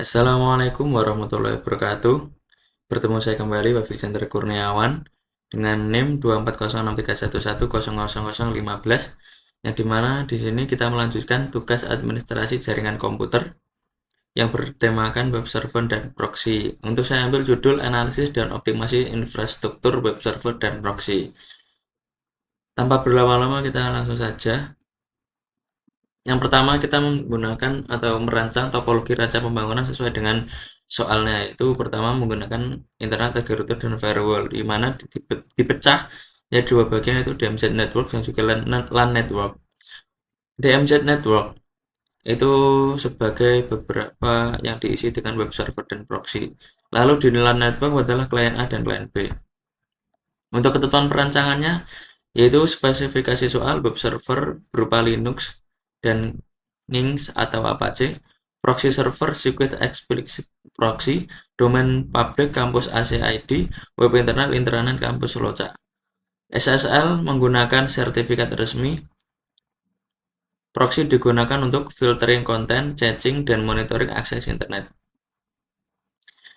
Assalamualaikum warahmatullahi wabarakatuh. Bertemu saya kembali Wafi Chandra Kurniawan dengan NIM 2406311000015 yang dimana di sini kita melanjutkan tugas administrasi jaringan komputer yang bertemakan web server dan proxy. Untuk saya ambil judul analisis dan optimasi infrastruktur web server dan proxy. Tanpa berlama-lama kita langsung saja. Yang pertama kita menggunakan atau merancang topologi rancang pembangunan sesuai dengan soalnya, yaitu pertama menggunakan internet target router dan firewall, di mana dipecah ya dua bagian, yaitu DMZ network dan juga LAN network. DMZ network itu sebagai beberapa yang diisi dengan web server dan proxy. Lalu di LAN network adalah klien A dan klien B. Untuk ketentuan perancangannya yaitu spesifikasi soal web server berupa Linux dan Nginx atau Apache, proxy server circuit explicit proxy, domain public kampus ACID, web internal intranet kampus Loca. SSL menggunakan sertifikat resmi. Proxy digunakan untuk filtering konten, caching, dan monitoring akses internet.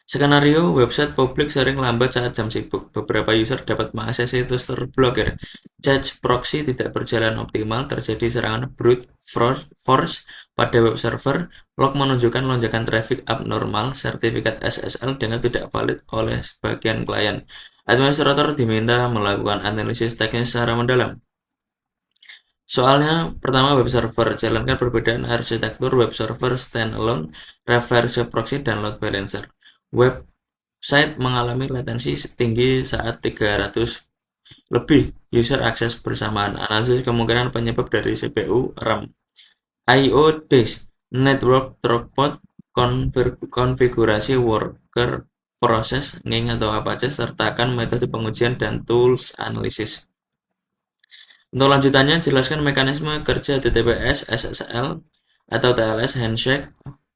Skenario website publik sering lambat saat jam sibuk. Beberapa user dapat mengakses situs terblokir. Cache proxy tidak berjalan optimal, terjadi serangan brute force pada web server. Log menunjukkan lonjakan traffic abnormal. Sertifikat SSL dianggap tidak valid oleh sebagian klien. Administrator diminta melakukan analisis teknis secara mendalam. Soalnya pertama, web server. Jalankan perbedaan arsitektur web server standalone, reverse proxy, dan load balancer. Website mengalami latensi tinggi saat 300 lebih user akses bersamaan. Analisis kemungkinan penyebab dari CPU, RAM, I/O disk, network throughput, konfigurasi worker, proses, Nginx atau Apache, sertakan metode pengujian dan tools analisis. Untuk lanjutannya, jelaskan mekanisme kerja TTPS, SSL, atau TLS, handshake,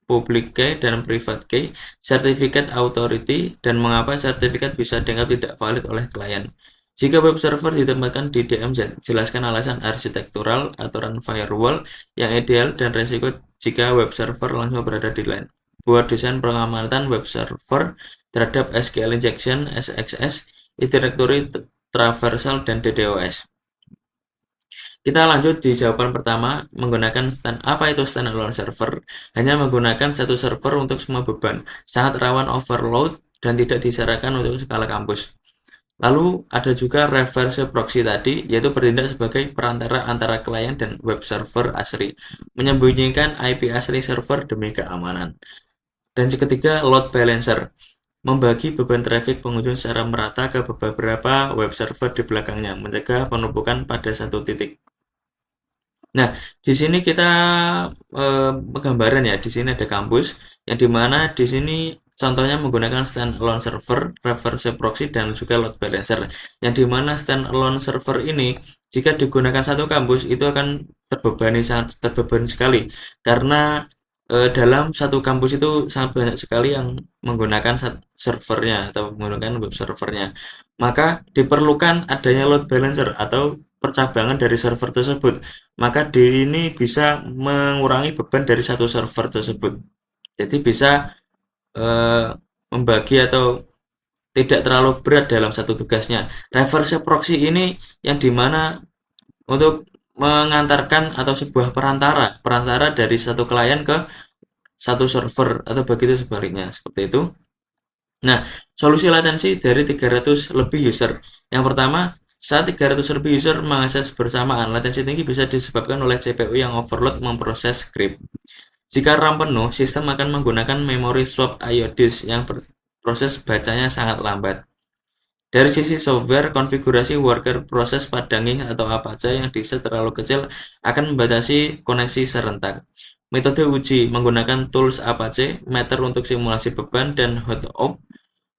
public key, dan private key, certificate authority, dan mengapa sertifikat bisa dianggap tidak valid oleh klien. Jika web server ditempatkan di DMZ, jelaskan alasan arsitektural, aturan firewall yang ideal, dan resiko jika web server langsung berada di LAN. Buat desain pengamatan web server terhadap SQL injection, SXS, directory traversal, dan DDoS. Kita lanjut di jawaban pertama, menggunakan apa itu standalone server? Hanya menggunakan satu server untuk semua beban, sangat rawan overload dan tidak disarankan untuk skala kampus. Lalu ada juga reverse proxy tadi, yaitu bertindak sebagai perantara antara klien dan web server asli, menyembunyikan IP asli server demi keamanan. Dan ketiga, load balancer, membagi beban traffic pengunjung secara merata ke beberapa web server di belakangnya, mencegah penumpukan pada satu titik. Nah, di sini kita penggambaran ya. Di sini ada kampus yang dimana di sini contohnya menggunakan standalone server, reverse proxy, dan juga load balancer. Yang dimana standalone server ini jika digunakan satu kampus itu akan sangat terbebani sekali karena dalam satu kampus itu sangat banyak sekali yang menggunakan servernya atau menggunakan web servernya. Maka diperlukan adanya load balancer atau percabangan dari server tersebut. Maka ini bisa mengurangi beban dari satu server tersebut. Jadi bisa membagi atau tidak terlalu berat dalam satu tugasnya. Reverse proxy ini yang dimana untuk mengantarkan atau sebuah perantara dari satu klien ke satu server atau begitu sebaliknya, seperti itu. Nah, solusi latensi dari 300 lebih user. Yang pertama, saat 300 lebih user mengakses bersamaan, latensi tinggi bisa disebabkan oleh CPU yang overload memproses script. Jika RAM penuh, sistem akan menggunakan memory swap I/O disk yang proses bacanya sangat lambat. Dari sisi software, konfigurasi worker proses pada Nginx atau Apache yang diset terlalu kecil akan membatasi koneksi serentak. Metode uji menggunakan tools Apache, meter untuk simulasi beban, dan hot-op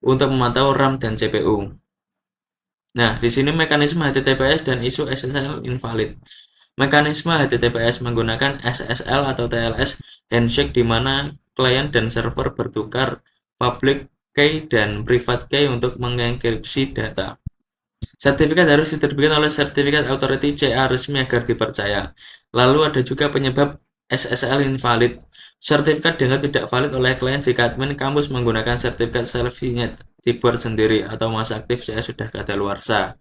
untuk memantau RAM dan CPU. Nah, di sini mekanisme HTTPS dan isu SSL invalid. Mekanisme HTTPS menggunakan SSL atau TLS handshake di mana klien dan server bertukar public key dan private key untuk mengenkripsi data. Sertifikat harus diterbitkan oleh Certificate Authority CA resmi agar dipercaya. Lalu ada juga penyebab SSL invalid. Sertifikat dianggap tidak valid oleh klien jika admin kampus menggunakan sertifikat self-signet dibuat sendiri atau masa aktif CS sudah kadaluarsa.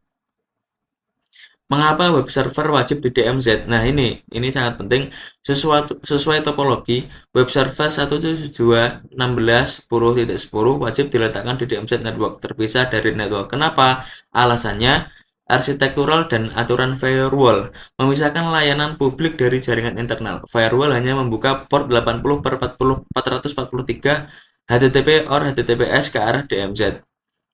Mengapa web server wajib di DMZ? Nah, ini sangat penting. Sesuai topologi, web server 172.16.10.10 wajib diletakkan di DMZ network terpisah dari network. Kenapa? Alasannya arsitektural dan aturan firewall memisahkan layanan publik dari jaringan internal. Firewall hanya membuka port 80 per 40 443 HTTP or HTTPS ke arah DMZ.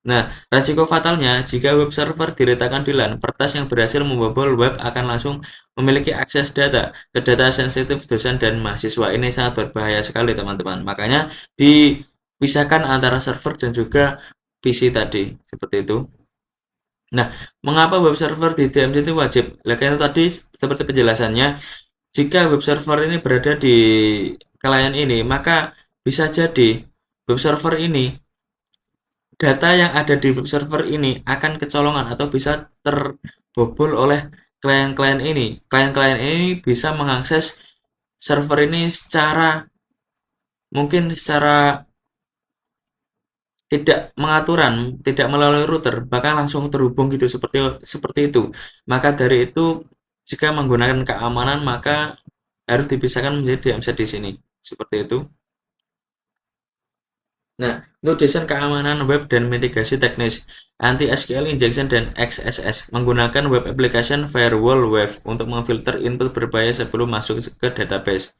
Nah, resiko fatalnya jika web server diletakkan di LAN, peretas yang berhasil membobol web akan langsung memiliki akses data ke data sensitif dosen dan mahasiswa. Ini sangat berbahaya sekali, teman-teman. Makanya dipisahkan antara server dan juga PC tadi, seperti itu. Nah, mengapa web server di DMZ itu wajib? Karena tadi seperti penjelasannya, jika web server ini berada di klien ini, maka bisa jadi web server ini data yang ada di web server ini akan kecolongan atau bisa terbobol oleh klien-klien ini. Klien-klien ini bisa mengakses server ini mungkin secara tidak mengaturan, tidak melalui router, bahkan langsung terhubung gitu seperti itu. Maka dari itu, jika menggunakan keamanan maka harus dipisahkan menjadi DMZ di sini. Seperti itu. Nah, untuk desain keamanan web dan mitigasi teknis, anti-SQL injection dan XSS menggunakan web application firewall web untuk memfilter input berbahaya sebelum masuk ke database.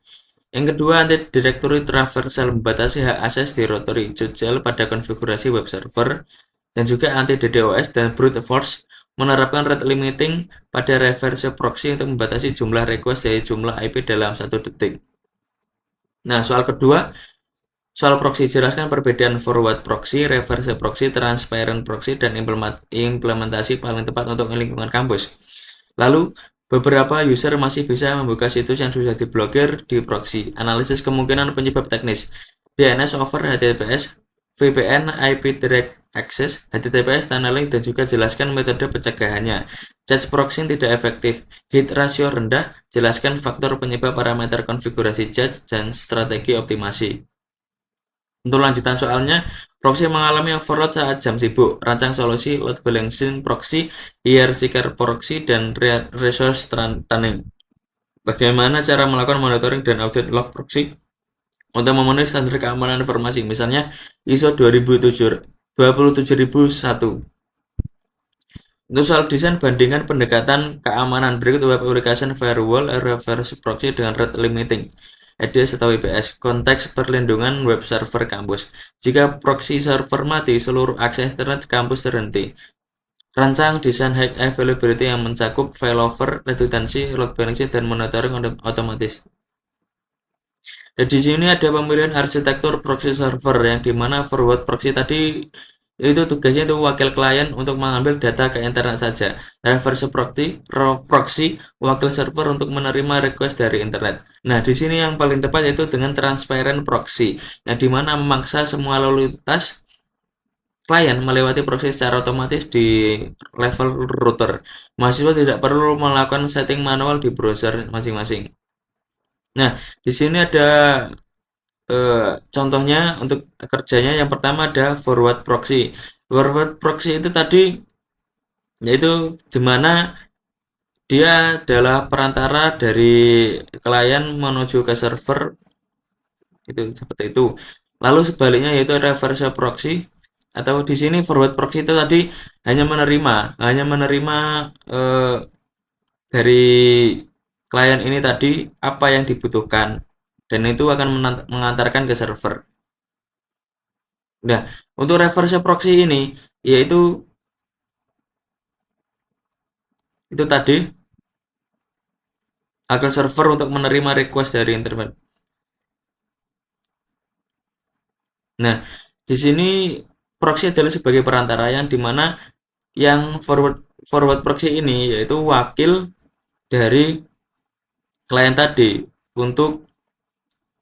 Yang kedua, anti-directory traversal membatasi hak akses directory judicial pada konfigurasi web server, dan juga anti-DDoS dan brute force menerapkan rate limiting pada reverse proxy untuk membatasi jumlah request dari jumlah IP dalam 1 detik. Nah, soal proxy, jelaskan perbedaan forward proxy, reverse proxy, transparent proxy, dan implementasi paling tepat untuk lingkungan kampus. Lalu, beberapa user masih bisa membuka situs yang sudah diblokir di proxy. Analisis kemungkinan penyebab teknis, DNS over HTTPS, VPN, IP Direct Access, HTTPS, tunneling, dan juga jelaskan metode pencegahannya. Cache proxy tidak efektif, hit ratio rendah, jelaskan faktor penyebab parameter konfigurasi cache, dan strategi optimasi. Untuk lanjutan soalnya, proxy mengalami overload saat jam sibuk. Rancang solusi load balancing proxy, hierarchical proxy, dan resource tuning. Bagaimana cara melakukan monitoring dan audit log proxy untuk memenuhi standar keamanan informasi, misalnya ISO 27001. Untuk soal desain bandingkan pendekatan keamanan, berikut web application firewall, reverse proxy dengan rate limiting. EDS atau IPS, konteks perlindungan web server kampus. Jika proxy server mati, seluruh akses internet kampus terhenti. Rancang desain high availability yang mencakup failover, redundancy, load balancing, dan monitoring otomatis. Dan di sini ada pemilihan arsitektur proxy server yang dimana forward proxy tadi itu tugasnya itu wakil klien untuk mengambil data ke internet saja. Reverse proxy wakil server untuk menerima request dari internet. Nah, di sini yang paling tepat yaitu dengan transparent proxy, yang dimana memaksa semua lalu lintas klien melewati proxy secara otomatis di level router. Mahasiswa tidak perlu melakukan setting manual di browser masing-masing. Nah, di sini ada contohnya untuk kerjanya. Yang pertama ada forward proxy. Forward proxy itu tadi yaitu dimana dia adalah perantara dari klien menuju ke server, itu seperti itu. Lalu sebaliknya yaitu reverse proxy, atau di sini forward proxy itu tadi hanya menerima dari klien ini tadi apa yang dibutuhkan, dan itu akan mengantarkan ke server. Nah, untuk reverse proxy ini yaitu itu tadi agar server untuk menerima request dari internet. Nah, di sini proxy adalah sebagai perantara yang dimana yang forward proxy ini yaitu wakil dari klien tadi untuk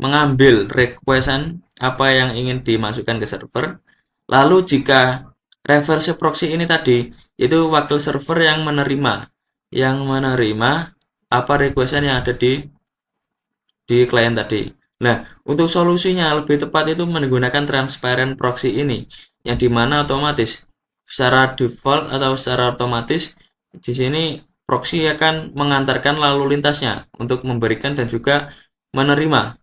mengambil requestan apa yang ingin dimasukkan ke server. Lalu jika reverse proxy ini tadi itu wakil server yang menerima apa requestan yang ada di klien tadi. Nah, untuk solusinya lebih tepat itu menggunakan transparent proxy ini, yang dimana otomatis secara default atau secara otomatis di sini proxy akan mengantarkan lalu lintasnya untuk memberikan dan juga menerima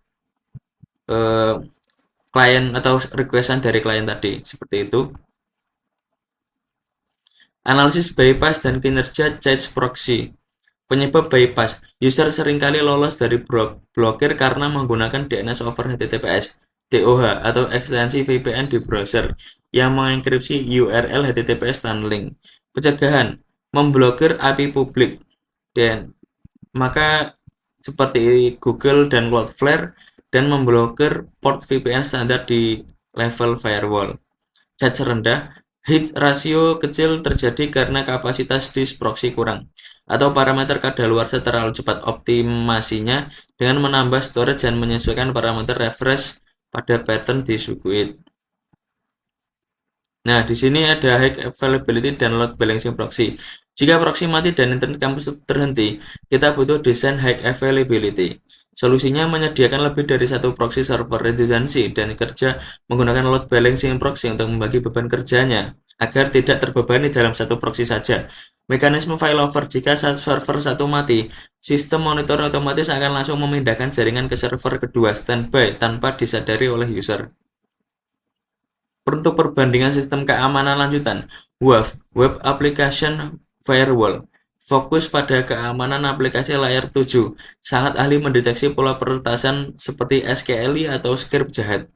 eh, klien atau requestan dari klien tadi, seperti itu. Analisis bypass dan kinerja change proxy. Penyebab bypass, user seringkali lolos dari blokir karena menggunakan DNS over HTTPS (DOH) atau ekstensi VPN di browser yang mengenkripsi URL HTTPS tunneling. Pencegahan, memblokir API publik dan maka seperti Google dan Cloudflare dan memblokir port VPN standar di level firewall. Charge rendah, hit rasio kecil terjadi karena kapasitas disk proxy kurang, atau parameter kadaluarsa terlalu cepat. Optimasinya dengan menambah storage dan menyesuaikan parameter refresh pada pattern di circuit. Nah, di sini ada high availability dan load balancing proxy. Jika proxy mati dan internet kampus terhenti, kita butuh desain high availability. Solusinya menyediakan lebih dari satu proxy server redundancy dan kerja menggunakan load balancing proxy untuk membagi beban kerjanya agar tidak terbebani dalam satu proxy saja. Mekanisme failover, jika server satu mati, sistem monitor otomatis akan langsung memindahkan jaringan ke server kedua standby tanpa disadari oleh user. Untuk perbandingan sistem keamanan lanjutan, WAF (Web Application Firewall) fokus pada keamanan aplikasi layar 7, sangat ahli mendeteksi pola peretasan seperti SQLI atau script jahat.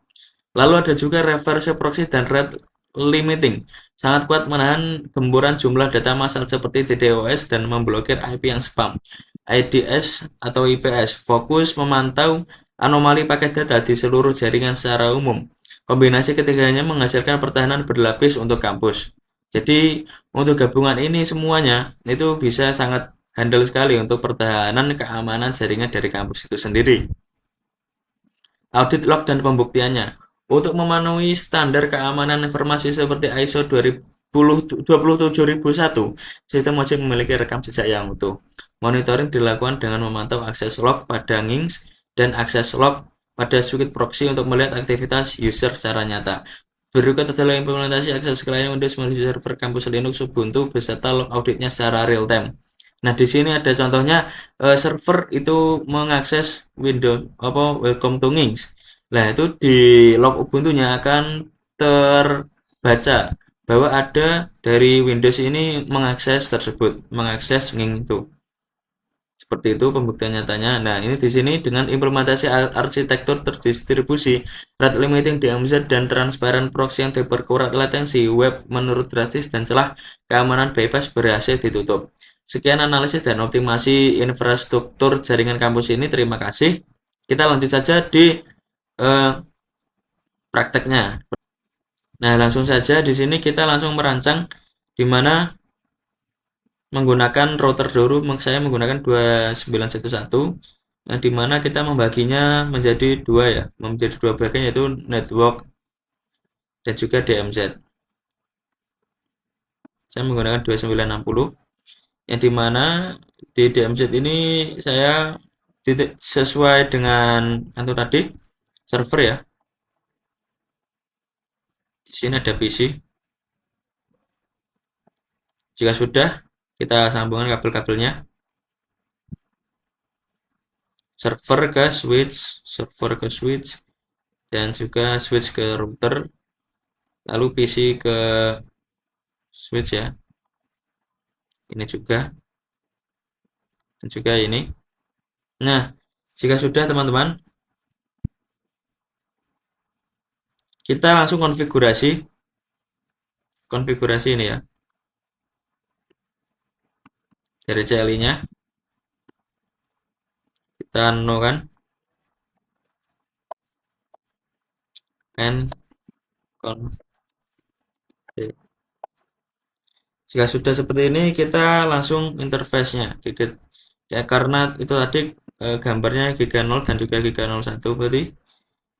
Lalu ada juga reverse proxy dan rate limiting, sangat kuat menahan gemburan jumlah data massal seperti DDoS dan memblokir IP yang spam. IDS atau IPS fokus memantau anomali paket data di seluruh jaringan secara umum. Kombinasi ketiganya menghasilkan pertahanan berlapis untuk kampus. Jadi untuk gabungan ini semuanya itu bisa sangat handal sekali untuk pertahanan keamanan jaringan dari kampus itu sendiri. Audit log dan pembuktiannya. Untuk memenuhi standar keamanan informasi seperti ISO 27001, sistem wajib memiliki rekam jejak yang utuh. Monitoring dilakukan dengan memantau akses log pada NGINX dan akses log pada suite proxy untuk melihat aktivitas user secara nyata. Berikut adalah implementasi akses klien Windows menuju server kampus Linux Ubuntu beserta log auditnya secara real time. Nah, di sini ada contohnya server itu mengakses Windows welcome to Nginx. Nah, itu di log Ubuntu-nya akan terbaca bahwa ada dari Windows ini mengakses tersebut, mengakses Nginx itu. Seperti itu pembuktian nyatanya. Nah, ini di sini dengan implementasi arsitektur terdistribusi, rate limiting DMZ dan transparent proxy yang diperkuat latensi web menurut drastis dan celah keamanan bypass berhasil ditutup. Sekian analisis dan optimasi infrastruktur jaringan kampus ini. Terima kasih. Kita lanjut saja di eh, prakteknya. Nah, langsung saja di sini kita langsung merancang di mana menggunakan router dulu. Saya menggunakan 2911 yang dimana kita membaginya menjadi dua ya, menjadi dua bagian yaitu network dan juga DMZ. Saya menggunakan 2960 yang dimana di DMZ ini saya sesuai dengan itu tadi server ya. Di sini ada PC. Jika sudah, kita sambungkan kabel-kabelnya, server ke switch dan juga switch ke router, lalu PC ke switch ya. Ini juga dan juga ini. Nah, jika sudah teman-teman, kita langsung konfigurasi ini ya. Dari CLI-nya kita no kan, and config. Jika sudah seperti ini, kita langsung interface-nya. Ya, karena itu tadi gambarnya Giga 0 dan juga Giga 01, berarti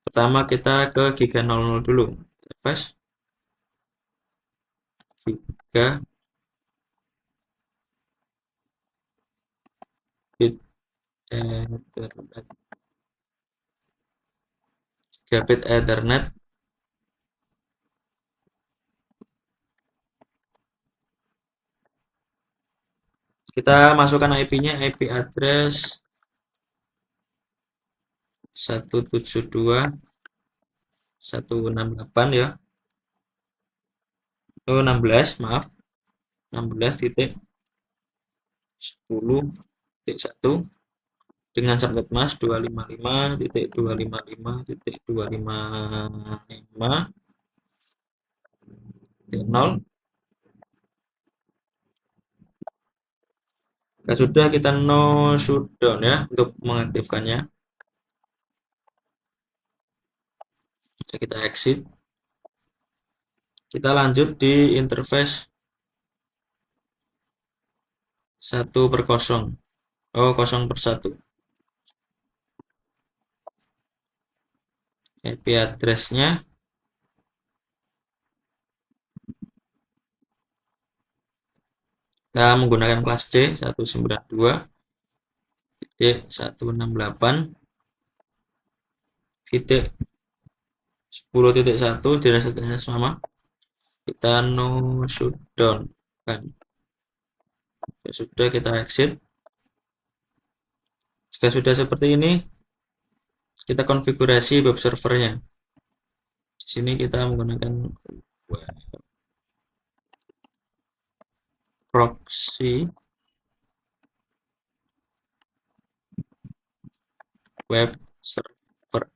pertama kita ke Giga 00 dulu. Interface Giga bit gigabit Ethernet. Kita masukkan IP-nya, IP address 172.168 ya. 16, maaf. 16.10.1 dengan subnet mask 255.255.255.0. Nah, sudah kita no shutdown ya untuk mengaktifkannya. Kita exit. Kita lanjut di interface 1/0. Oh, 0/1. IP address-nya kita menggunakan kelas C 192.168.10.1 direct sama. Kita no shutdown kan. Ya, sudah, kita exit. Jika sudah seperti ini, kita konfigurasi web servernya. Di sini kita menggunakan proxy web server.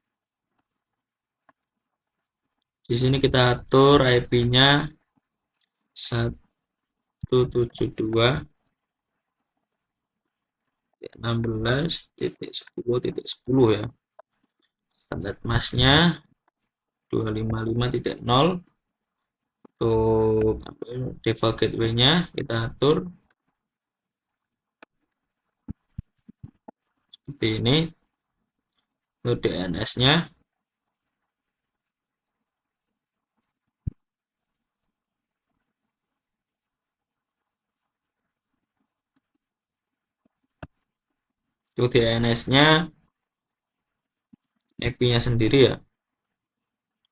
Di sini kita atur IP-nya 172.16.10.10 ya. Standar masknya 255.0. Untuk default gateway-nya kita atur seperti ini. Untuk DNS-nya IP-nya sendiri ya,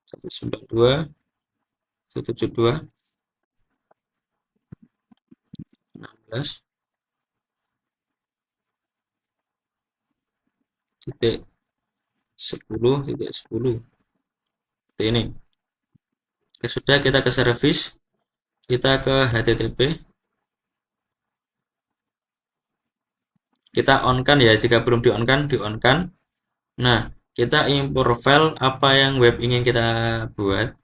192.168.16.10.10 seperti ini. Oke, sudah, kita ke service, kita ke HTTP, kita on kan ya, jika belum di on kan, di on kan. Nah, kita import file apa yang web ingin kita buat.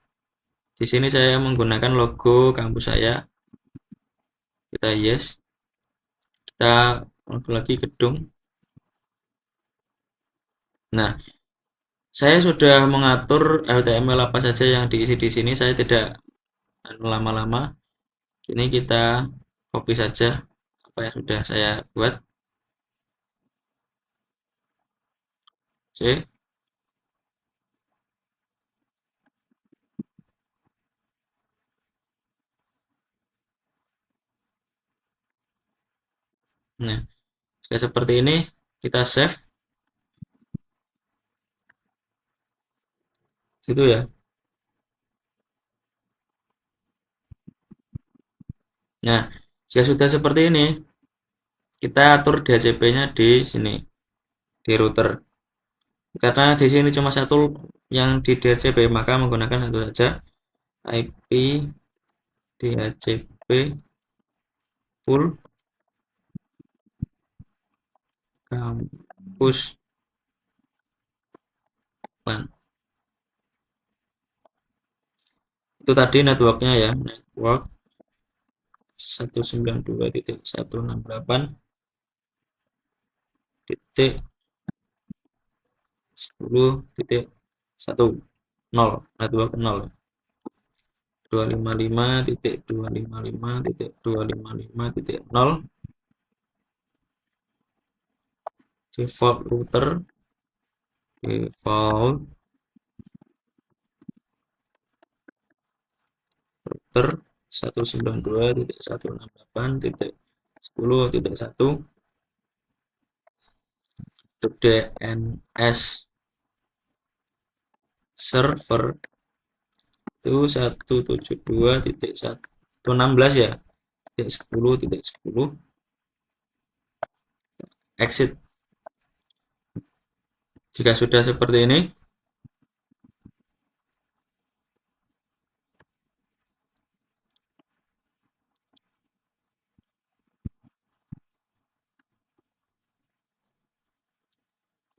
Di sini saya menggunakan logo kampus saya. Kita yes. Kita lagi gedung. Nah, saya sudah mengatur HTML apa saja yang diisi di sini. Saya tidak lama-lama. Ini kita copy saja apa yang sudah saya buat. C. Nah, sudah seperti ini, kita save. Situ ya. Nah, jika sudah seperti ini, kita atur DHCP-nya di sini, di router. Karena di sini cuma satu yang di DHCP, maka menggunakan satu saja, IP DHCP full kampus LAN. Itu tadi networknya ya, network 192.168.10.10 network 0. 255.255.255.0 default router, default router 192.168.10.1 untuk DNS server itu 172.116 ya, titik 10.10 exit. Jika sudah seperti ini,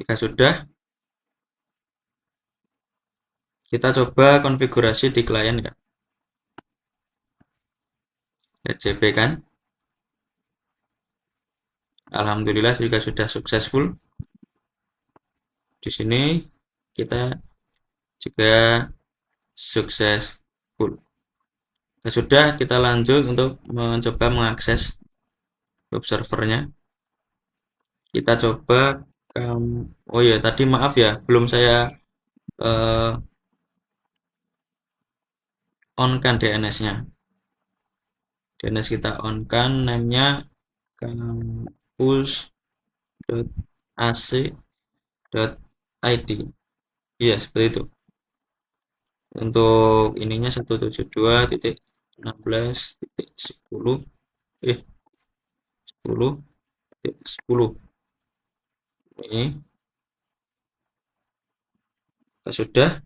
jika sudah, kita coba konfigurasi di klien ya. JP kan, alhamdulillah juga sudah successful. Di sini kita juga successful. Sudah, kita lanjut untuk mencoba mengakses web servernya. Kita coba oh ya, tadi maaf ya, belum saya on kan DNS-nya. DNS kita on kan, name-nya kampus.ac.id. Iya, seperti itu. Untuk ininya 172.16.10 10.10 ini sudah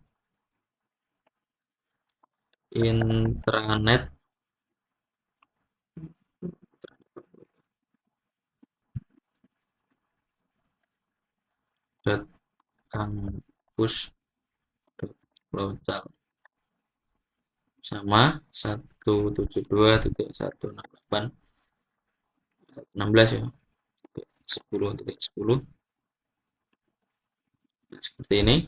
intranet kampus local sama 172.168.16 ya, 10.10 seperti ini.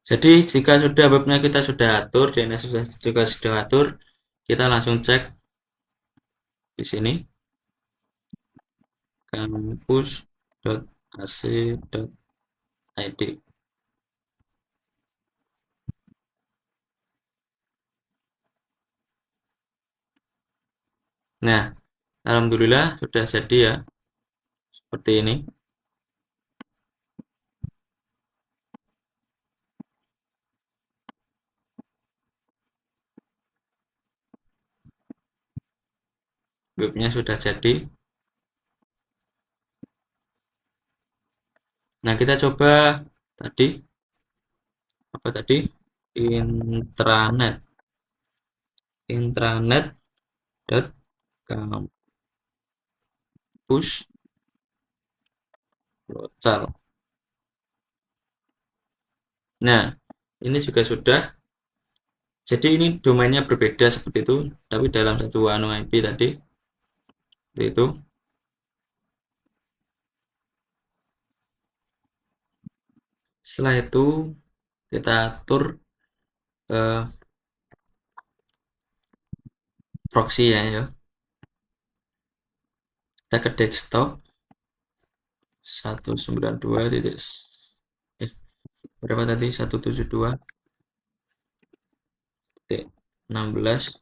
Jadi jika sudah webnya kita sudah atur, DNS juga sudah atur, kita langsung cek di sini kampus.ac.id. Nah, alhamdulillah sudah jadi ya, seperti ini. Webnya sudah jadi. Nah, kita coba tadi apa tadi? Intranet.kampus local. Nah, ini juga sudah. Jadi ini domainnya berbeda seperti itu, tapi dalam satu IP tadi seperti itu. Setelah itu kita atur proxy ya, kita ke desktop 192 titik berapa tadi, 172 titik 16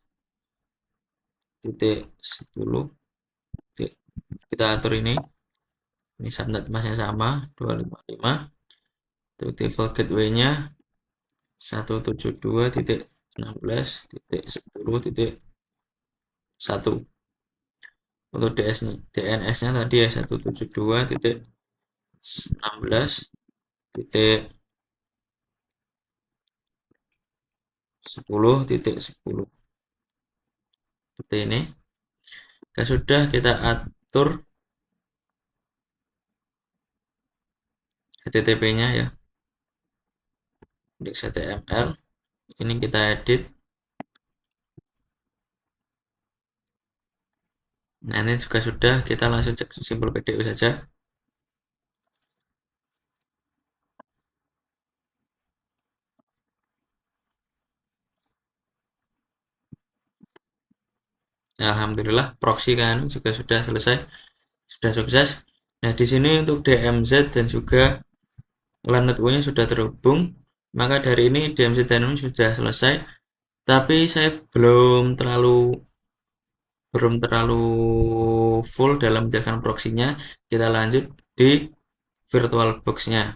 titik 10 titik. Kita atur ini subnet masnya sama 255. Untuk default gateway-nya 172.16.10.1. Untuk DNS-nya tadi ya 172.16.10.10 seperti ini. Sudah kita atur HTTP-nya ya, index.html. Ini kita edit. Nah, ini juga sudah, kita langsung cek simpel PDU saja. Nah, alhamdulillah proxy kan juga sudah selesai, sudah sukses. Nah, di sini untuk DMZ dan juga LAN network-nya sudah terhubung. Maka dari ini DMZ dan LAN sudah selesai. Tapi saya belum terlalu full dalam menjalankan proxy-nya. Kita lanjut di VirtualBox-nya.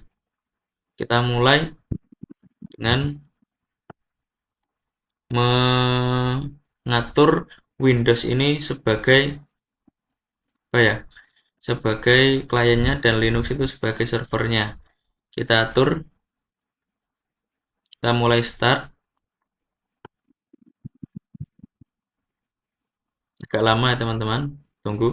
Kita mulai dengan mengatur Windows ini sebagai apa ya? Sebagai kliennya dan Linux itu sebagai servernya. Kita atur, kita mulai start. Agak lama ya teman-teman. Tunggu.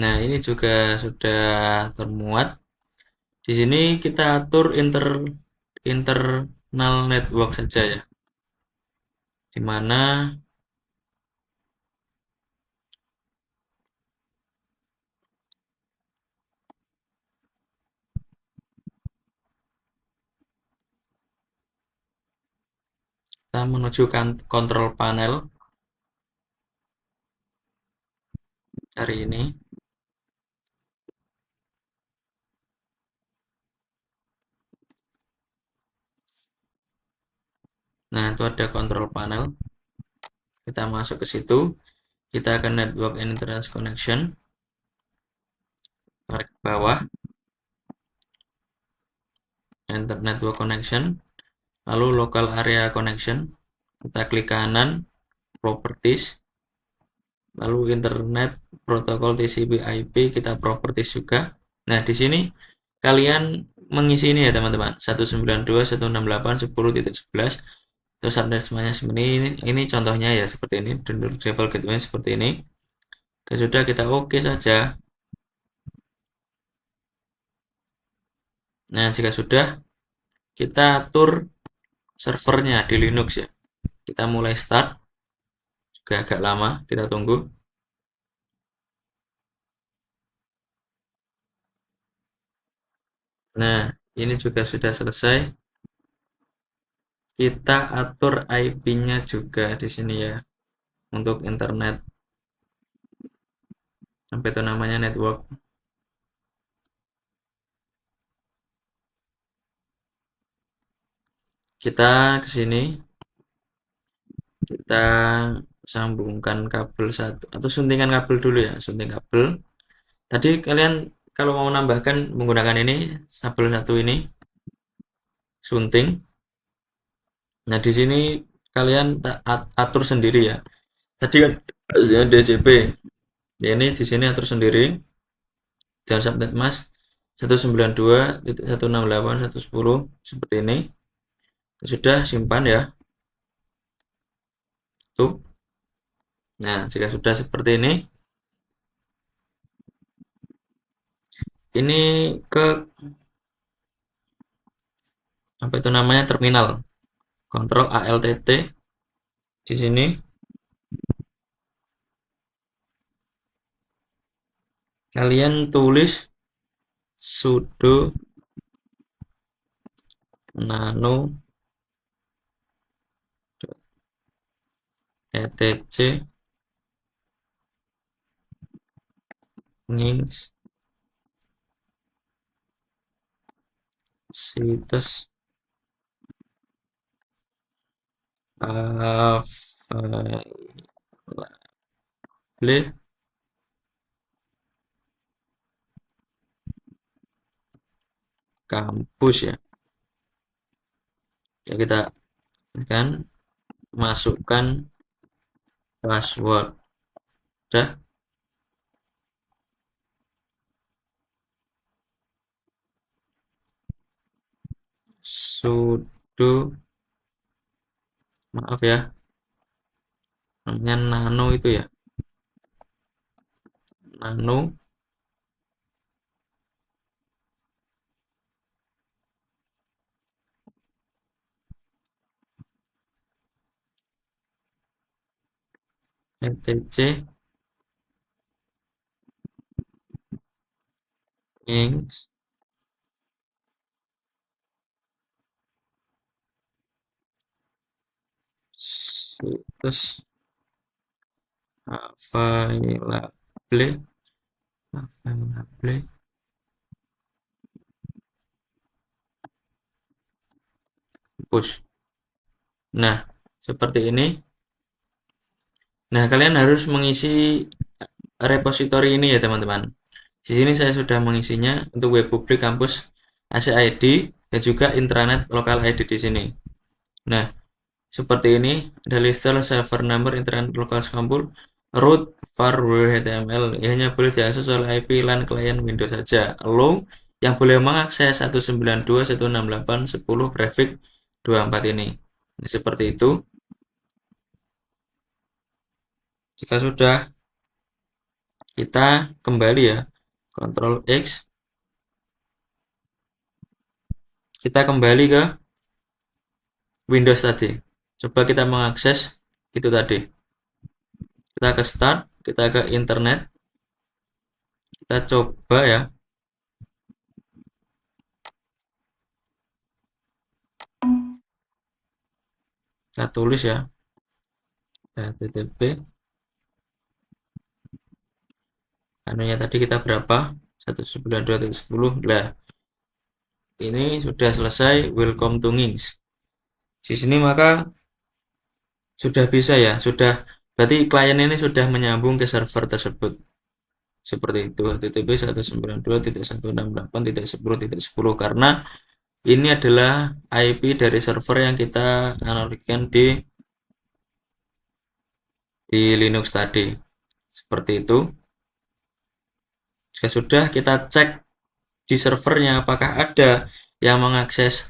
Nah, ini juga sudah termuat. Di sini kita atur internal network saja ya. Di mana kita menuju control panel hari ini. Nah, itu ada control panel. Kita masuk ke situ. Kita akan network and internet connection. Tarik ke bawah. Enter network connection. Lalu local area connection. Kita klik kanan. Properties. Lalu internet protokol TCP/IP kita properties juga. Nah, di sini kalian mengisi ini ya teman-teman. 192.168.10.11 terus subnet semuanya ini contohnya ya seperti ini, default gateway seperti ini. Sudah kita oke saja. Nah, jika sudah kita atur servernya di Linux ya. Kita mulai start, juga agak lama, kita tunggu. Nah, ini juga sudah selesai. Kita atur IP-nya juga di sini ya untuk internet. Apa itu namanya network? Kita ke sini, kita sambungkan kabel satu atau suntingan kabel dulu ya, sunting kabel. Tadi kalian kalau mau menambahkan menggunakan ini kabel satu ini sunting. Nah, di sini kalian atur sendiri ya. Tadi kan DCP. Ya, ini di sini atur sendiri. Jangan subnet mas 192.168.110 seperti ini. Sudah simpan ya. Tuh. Nah, jika sudah seperti ini ke apa itu namanya terminal. Kontrol ALTT di sini. Kalian tulis sudo nano etc nings situs available kampus ya. Ya, kita akan masukkan password. Udah. Sudo, maaf ya, namanya nano itu ya, nano etc nings situs available available push. Nah, seperti ini Nah, kalian harus mengisi repositori ini ya teman-teman. Di sini saya sudah mengisinya untuk web publik kampus ACID dan juga intranet lokal ID di sini. Nah, seperti ini ada list server number internet lokal kampus, root var HTML hanya boleh diakses oleh IP LAN klien Windows saja. Allow yang boleh mengakses 192.168.10 prefix 24 ini. Nah, seperti itu. Jika sudah, kita kembali ya, Ctrl X, kita kembali ke Windows tadi. Coba kita mengakses itu tadi. Kita ke Start, kita ke Internet, kita coba ya. Kita tulis ya, http. Anunya tadi kita berapa? 192.10. Lah, ini sudah selesai. Welcome to Nginx. Di sini maka sudah bisa ya, sudah berarti klien ini sudah menyambung ke server tersebut. Seperti itu, http 192.168.10.10 karena ini adalah IP dari server yang kita analogikan di Linux tadi. Seperti itu. Jika sudah, kita cek di servernya apakah ada yang mengakses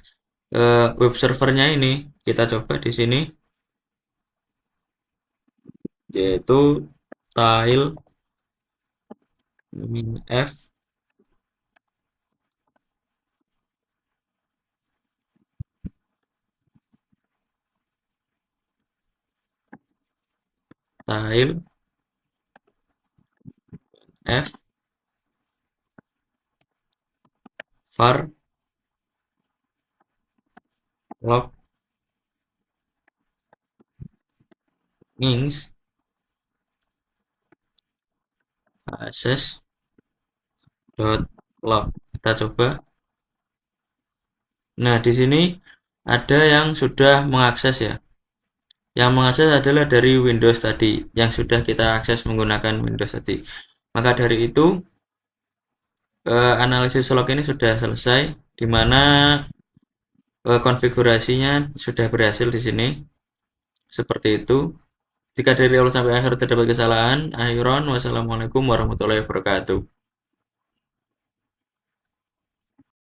web servernya ini. Kita coba di sini, yaitu tile -f tile f var log nginx access.log. Kita coba. Nah, di sini ada yang sudah mengakses ya. Yang mengakses adalah dari Windows tadi, yang sudah kita akses menggunakan Windows tadi. Maka dari itu, analisis log ini sudah selesai, di mana konfigurasinya sudah berhasil di sini. Seperti itu. Jika dari awal sampai akhir terdapat kesalahan, akhiran wassalamualaikum warahmatullahi wabarakatuh.